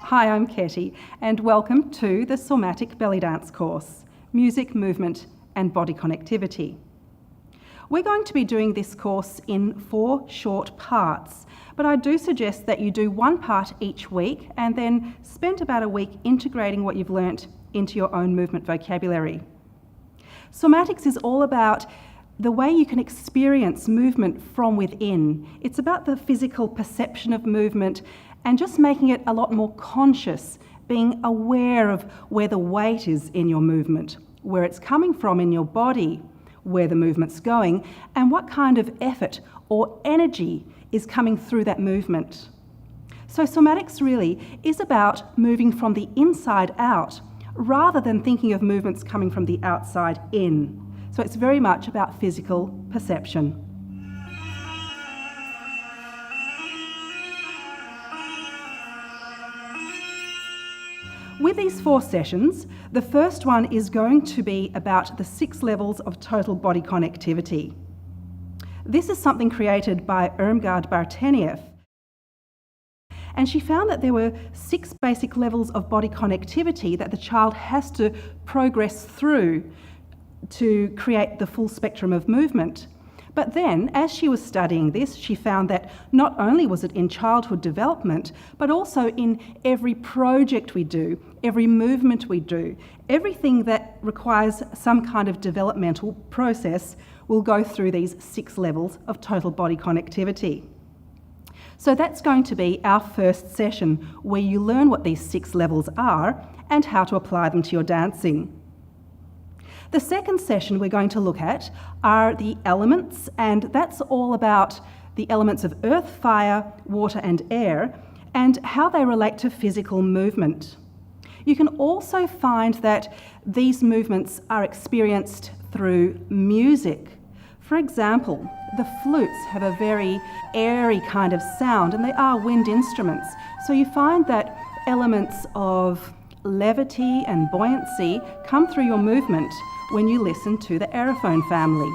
Hi, I'm Keti, and welcome to the Somatic Bellydance course, Music, Movement and Body Connectivity. We're going to be doing this course in 4 short parts, but I do suggest that you do one part each week and then spend about a week integrating what you've learnt into your own movement vocabulary. Somatics is all about the way you can experience movement from within. It's about the physical perception of movement and just making it a lot more conscious, being aware of where the weight is in your movement, where it's coming from in your body, where the movement's going, and what kind of effort or energy is coming through that movement. So somatics really is about moving from the inside out, rather than thinking of movements coming from the outside in. So it's very much about physical perception. With these 4 sessions, the first one is going to be about the 6 levels of total body connectivity. This is something created by Irmgard Bartenieff, and she found that there were 6 basic levels of body connectivity that the child has to progress through to create the full spectrum of movement. But then, as she was studying this, she found that not only was it in childhood development, but also in every project we do, every movement we do, everything that requires some kind of developmental process will go through these 6 levels of total body connectivity. So that's going to be our first session, where you learn what these 6 levels are and how to apply them to your dancing. The second session we're going to look at are the elements, and that's all about the elements of earth, fire, water and air, and how they relate to physical movement. You can also find that these movements are experienced through music. For example, the flutes have a very airy kind of sound, and they are wind instruments. So you find that elements of levity and buoyancy come through your movement when you listen to the aerophone family.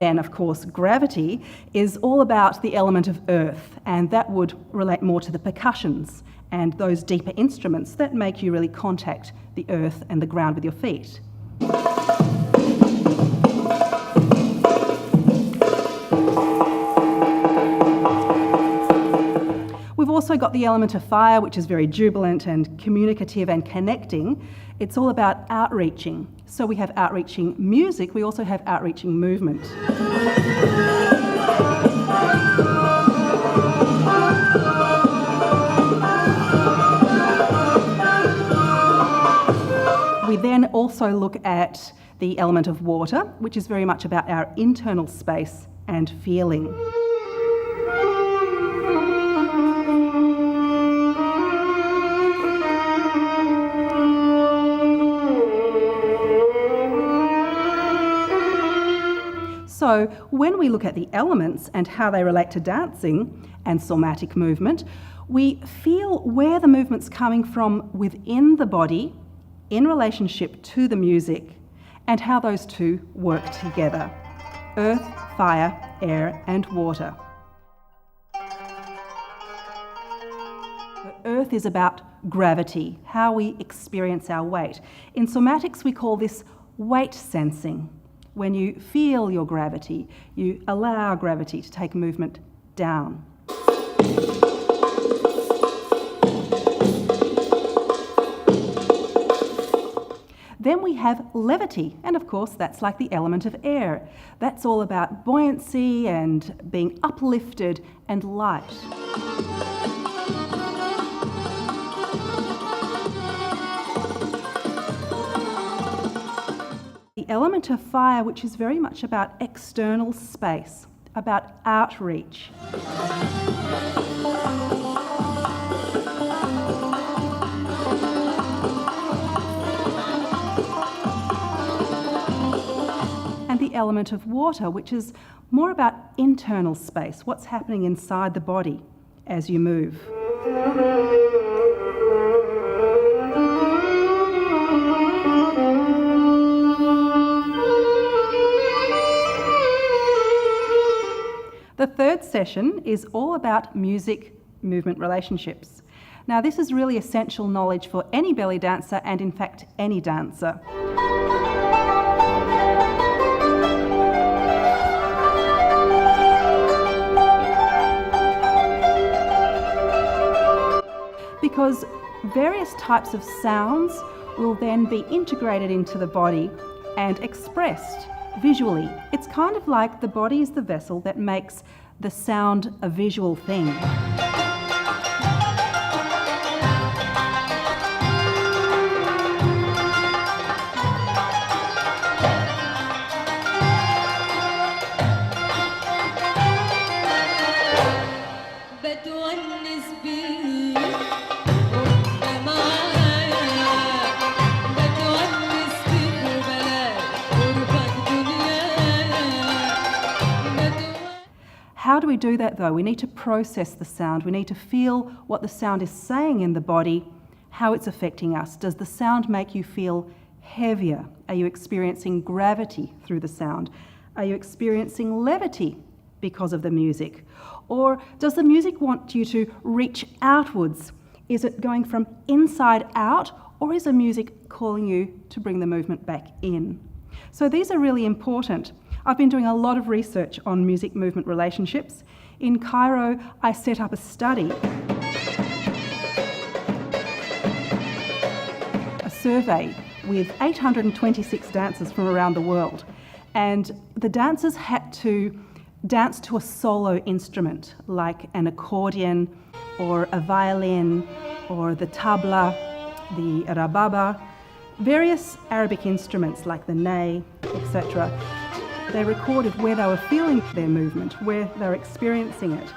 Then, of course, gravity is all about the element of earth, and that would relate more to the percussions and those deeper instruments that make you really contact the earth and the ground with your feet. We've also got the element of fire, which is very jubilant and communicative and connecting. It's all about outreaching. So we have outreaching music, we also have outreaching movement. We then also look at the element of water, which is very much about our internal space and feeling. So when we look at the elements and how they relate to dancing and somatic movement, we feel where the movement's coming from within the body in relationship to the music and how those two work together: earth, fire, air and water. Earth is about gravity, how we experience our weight. In somatics we call this weight sensing. When you feel your gravity, you allow gravity to take movement down. Then we have levity, and of course that's like the element of air. That's all about buoyancy and being uplifted and light. The element of fire, which is very much about external space, about outreach. And the element of water, which is more about internal space, what's happening inside the body as you move. session is all about music-movement relationships. Now, this is really essential knowledge for any belly dancer and, in fact, any dancer. Because various types of sounds will then be integrated into the body and expressed visually. It's kind of like the body is the vessel that makes the sound a visual thing. How do we do that though? We need to process the sound. We need to feel what the sound is saying in the body, how it's affecting us. Does the sound make you feel heavier? Are you experiencing gravity through the sound? Are you experiencing levity because of the music? Or does the music want you to reach outwards? Is it going from inside out, or is the music calling you to bring the movement back in? So these are really important. I've been doing a lot of research on music-movement relationships. In Cairo, I set up a study, a survey with 826 dancers from around the world. And the dancers had to dance to a solo instrument, like an accordion or a violin or the tabla, the rababa, various Arabic instruments like the ney, etc. They recorded where they were feeling their movement, where they were experiencing it.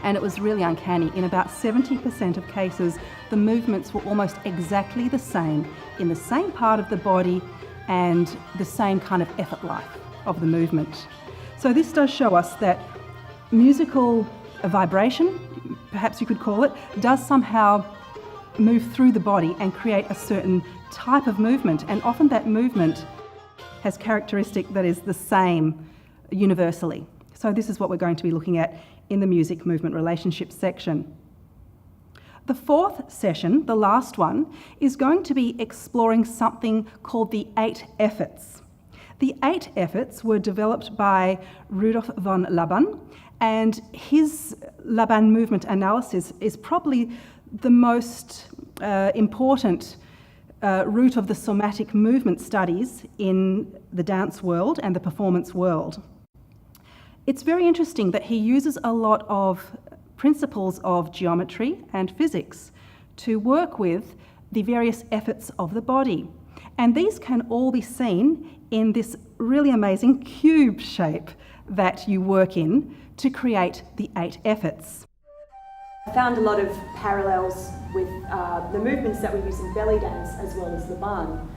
And it was really uncanny. In about 70% of cases, the movements were almost exactly the same, in the same part of the body and the same kind of effort life of the movement. So this does show us that musical vibration, perhaps you could call it, does somehow move through the body and create a certain type of movement. And often that movement has characteristic that is the same universally. So this is what we're going to be looking at in the music-movement relationships section. The fourth session, the last one, is going to be exploring something called the 8 efforts. The 8 efforts were developed by Rudolph von Laban, and his Laban movement analysis is probably the most important root of the somatic movement studies in the dance world and the performance world. It's very interesting that he uses a lot of principles of geometry and physics to work with the various efforts of the body. And these can all be seen in this really amazing cube shape that you work in to create the 8 efforts. I found a lot of parallels with the movements that we use in Bellydance as well as Laban.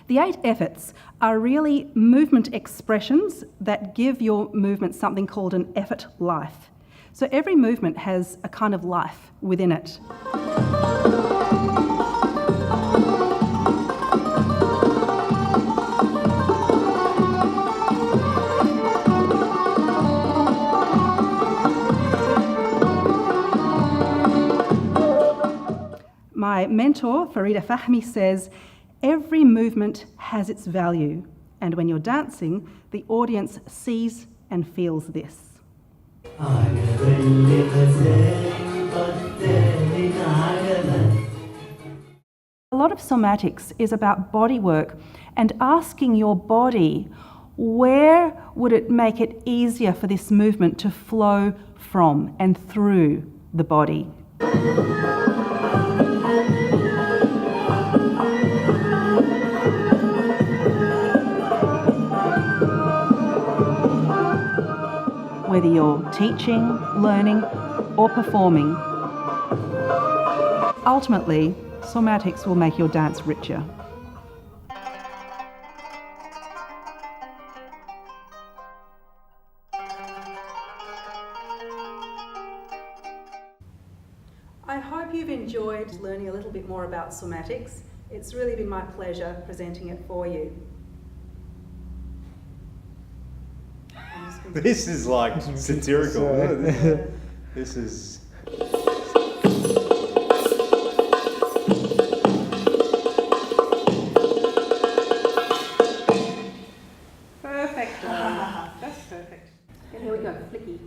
The 8 efforts are really movement expressions that give your movement something called an effort life. So every movement has a kind of life within it. My mentor, Farida Fahmi, says, every movement has its value, and when you're dancing, the audience sees and feels this. A lot of somatics is about body work and asking your body, where would it make it easier for this movement to flow from and through the body. Whether you're teaching, learning, or performing, ultimately, somatics will make your dance richer. I hope you've enjoyed learning a little bit more about somatics. It's really been my pleasure presenting it for you. This is like satirical. This is. Perfect. That's perfect. And here we go, flicky.